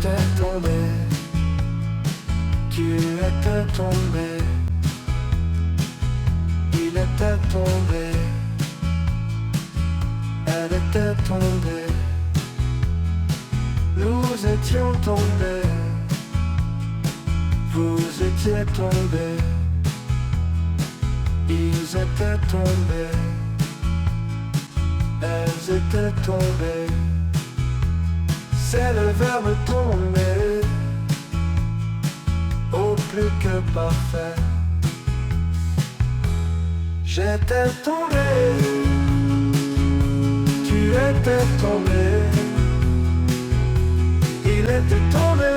étais tombé, tu étais tombé, il était tombé, elle était tombée, nous étions tombés, vous étiez tombés, ils étaient tombés, elles étaient tombées. C'est le verbe tomber, au plus que parfait. J'étais tombé, tu étais tombé, il était tombé,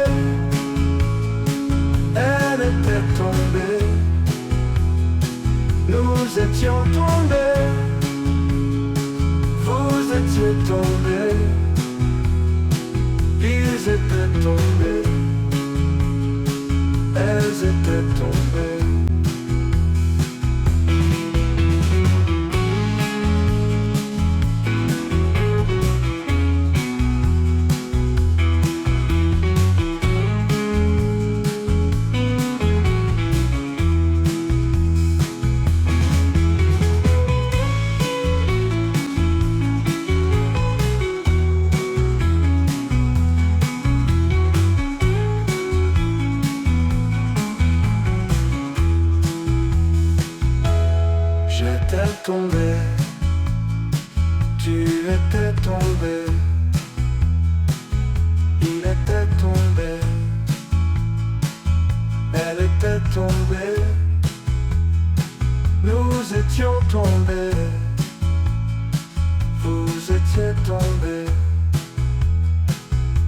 elle était tombée, nous étions tombés, vous étiez tombés, ils étaient tombés, elles étaient tombées. J'étais tombé, tu étais tombé, il était tombé, elle était tombée, nous étions tombés, vous étiez tombés,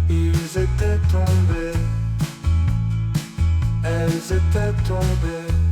ils étaient tombés, elles étaient tombées.